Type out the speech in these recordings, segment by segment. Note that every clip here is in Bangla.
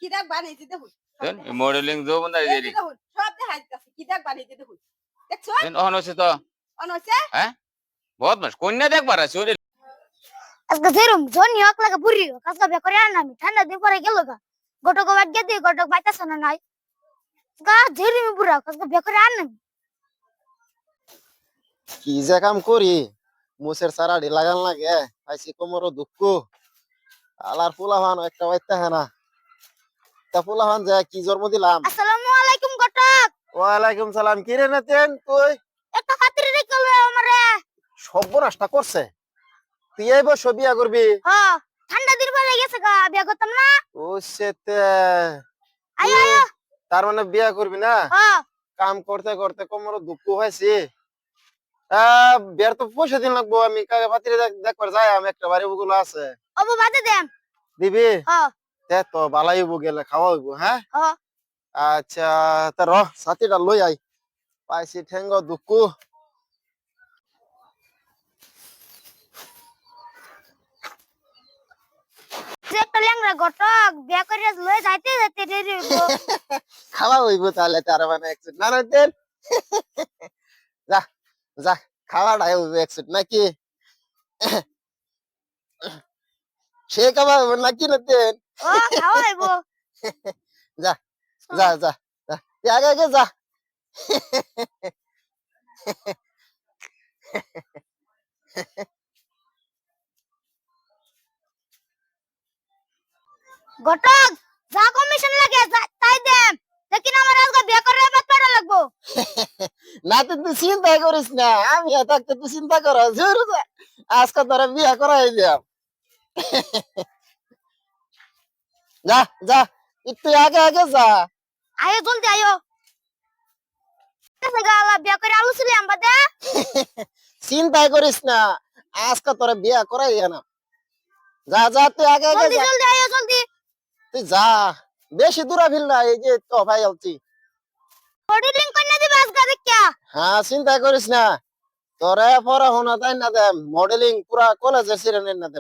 কি দেখ বানাইতে দেখুন মডেলিং जो बंदा এই दे যে दी দেখুন সব দেখাইতেছে কি দেখ বানাইতে দেখুন দেখছো অন হচ্ছে তো অনছে হ্যাঁ বহুত মাস কন্যা দেখ পারা চলে আজকে যেরম জনি হোক লাগে বুড়ি হোক আজকে বিয়ে করে আন আমি ঠান্ডা দিন পরে গেল গা গোটক বাগ্যে দিয়ে গোটক বাইতাছে না নাই গা যেরম বুড়া হোক আজকে বিয়ে করে আন আমি কি যে কাম করি মুসের সারাডি লাগান লাগে পাইছি কোমরও দুঃখ আলার পোলাহান একটা বাইতে হয় না তা পোলাহান যে কি জন্ম দিলাম আসসালামু আলাইকুম গোটক ওয়ালাইকুম সালাম কি রে নাতেন তুই একটা খাতির রেখে লই আমারে সর্বনাশটা করছে তুই এই বছর বিয়া করবি হ্যাঁ ঠান্ডা দিন পরে গেছে গা বিয়ে করতাম না ও সেতে আয় আয় তার মানে বিয়া করবি না হ্যাঁ কাম করতে করতে কোমরও দুঃখ হয়েছে বিয়ার তো পয়সা দিন লাগবো আমি কাকে পাতিরে দেখবার যাই আমি একটা বাড়ি গুলো আছে ওবো বাদে দেন দিবি হ্যাঁ তে তো বালাই হইব গেলে খাওয়া হইব হ্যাঁ হ্যাঁ আচ্ছা তা র সাথীটা লই আই পাইছি ঠেঙ্গ দুঃখ যে একটা ল্যাংড়া গোটক বিয়ে করে লই যাইতে যাইতে দেরি হইব খাওয়া হইব তাহলে তার মানে একসুট না তেল যা যা খাওয়াটাই হইব একসুট নাকি সে খাওয়া হইব নাকি না তেল ও খাওয়া হইব যা যা যা যা আগে আগে যা গোটক যা কমিশন লাগে তাই দেন লেকিন আমার আজকে বিয়ে করে বাদ পাড়া লাগবো না তুই চিন্তা করিস না আমি থাকতে তুই চিন্তা কর জোর আজকে তোরা বিয়া করাই দিয়াম যা যা একটু আগে আগে যা আয়ো জলদি আয়ো কাছে গালা বিয়ে করে আলু ছিলি আমবাদে চিন্তা করিস না আজকে তোরা বিয়া করাই না যা যা তুই আগে আগে জলদি যা জলদি আয়ো জলদি তুই যা বেশি দূরা ভিল না এই যে তো ভাই আলছি মডেলিং কইনা দিবা আজকে দেখা হ্যাঁ চিন্তা করিস না তোরা পড়াশোনা তাই না দে মডেলিং পুরা কলেজের সিরেন না দে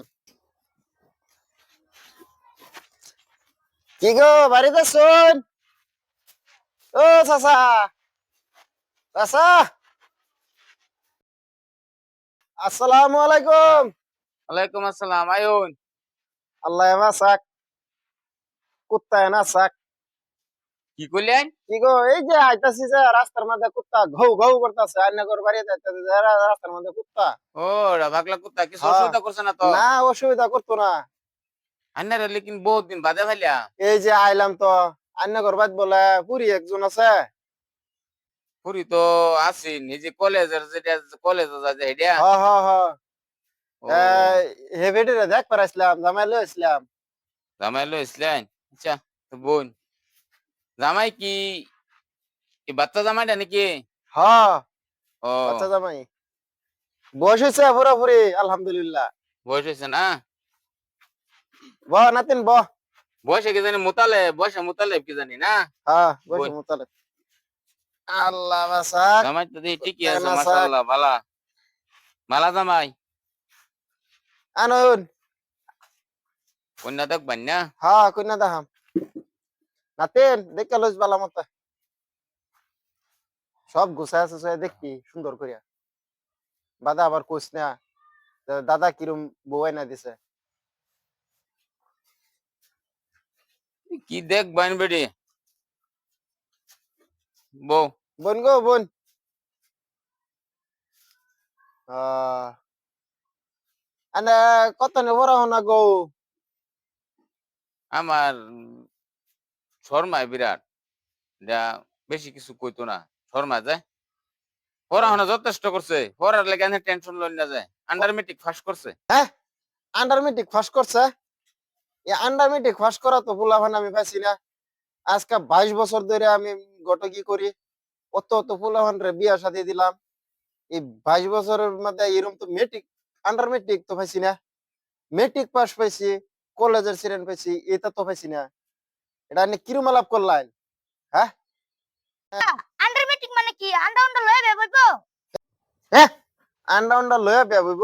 কি গো বাড়িতে শুন ও চাচা চাচা আসসালামু আলাইকুম ওয়ালাইকুম আসসালাম আয়ুন আল্লাহ মাসাক কুত্তা না সাক কি করলেন কি গো এই যে আইতাছি যে রাস্তার মধ্যে কুত্তা ঘৌ ঘৌ করতেছে আন্নাগর বাড়িতে যাইতাছি যে রাস্তার মধ্যে কুত্তা ও ভাগলা কুত্তা কিছু হ্যাঁ। অসুবিধা করছে না তো না অসুবিধা করতো না আন্নারে লেকিন বহুত দিন বাদে ভাইলা এই যে আইলাম তো আন্নাগর বাদ বলে পুরি একজন আছে পুরি তো আছি নিজে কলেজের যেটা কলেজে যায় হেডিয়া হ হ হ হে বেটিরে দেখ পারাইছিলাম জামাই লই আসলাম জামাই লো ইসলেন আচ্ছা তো বোন জামাই কি এই বাচ্চা জামাইটা নাকি হ ও বাচ্চা জামাই বয়স হয়েছে পুরোপুরি আলহামদুলিল্লাহ বয়স হয়েছে না ব নাতিন ব বয়সে কি জানি বয়সে মুতালে কি জানি না হ্যাঁ বয়স বই। মোতালে আল্লাহ বাসাক জামাই তো দেখি ঠিকই আছে কেনা শাক। মাশাআল্লাহ ভালা ভালা জামাই আনুন কন্যা দেখবেন না হ্যাঁ কইনা দাহাম নাতিন দেখে লইস বালা মতো সব গুছায় আছে দেখি সুন্দর করিয়া বাদা আবার কইস না তো দাদা কিরম বউয়াই না দিছে কি দেখবেন বেডি বউ বোন গো বোন আনে কত নে বড় হনা গো আমার শর্মায় বিরাট যা বেশি কিছু কইতো না শর্মা যায় পড়াশোনা যথেষ্ট করছে পড়ার লেগে টেনশন লই না যায় আন্ডার মেট্রিক পাস করছে হ্যাঁ আন্ডার মেট্রিক ফাঁস করছে এই আন্ডার মেট্রিক ফাঁস করা তো পোলাভান আমি পাইছি না আজকে 22 বছর ধরে আমি গটকি করি অত অত পোলাভান রে বিয়া শাদী দিলাম এই 22 বছরের মধ্যে এরকম তো মেট্রিক আন্ডার মেট্রিক তো পাইছি না মেট্রিক পাস পাইছি কলেজের সিরেন পাইছি এটা তো পাইছি না এটা নিয়ে কিরম আলাপ করলেন হ্যাঁ আন্ডার মিটিং মানে কি আন্ডা আন্ডা লয়ে বে বলবো হ্যাঁ আন্ডা আন্ডা লয়া বিয়া বইব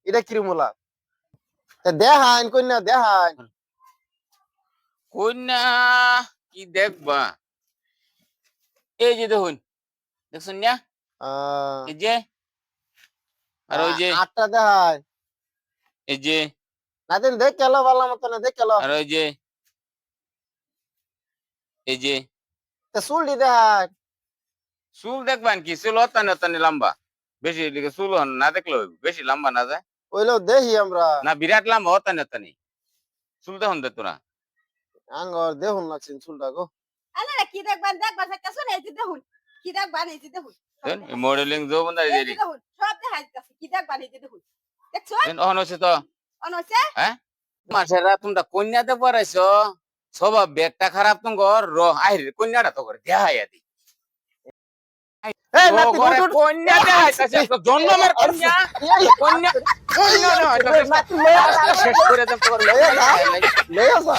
এটা কিরম আলাপ দেখাইন কন্যা দেখাইন কন্যা কি দেখবা এই যে দেখুন দেখছেন না এই যে আর ওই যে 8টা দেখায় এই যে নাতিন দেখ কেলো ভালো মতন দেখ কেলো আর ওই যে এই যে চুলটি দেখায় চুল দেখবেন কি চুল অতানি অতানি লম্বা বেশি এদিকে চুল না দেখলে হইব, বেশি লম্বা না যায় ওইলো দেখি আমরা না বিরাট লম্বা অতানি অতানি চুল দেখুন দে তোরা আঙ্গর দেখুন লাগছেন চুলটা গো আরে কি দেখবান দেখবান চাইতেছুন এই যে দেখুন কি দেখবান এই যে দেখুন মডেলিং যৌবন এই যে দেখুন সব দেখাইতাছে কি দেখবান এই যে দেখুন দেখছো অহন হচ্ছে তো অন হচ্ছে হ্যাঁ মাসেরা তোমরা কন্যাতে পড়াইছো স্বভাব বেগটা খারাপ তোমার র আইরে কন্যাটা তো করে দেখাইয়া দি এই ও নাতি ঘরে উঠ, উঠ। কন্যা দেখাইতাছে তো জন্মের কন্যা এই, কন্যা কন্যা নাতি লয়ে আসা, শেষ করে দেব তোর লয়ে যা, লয়ে আসা।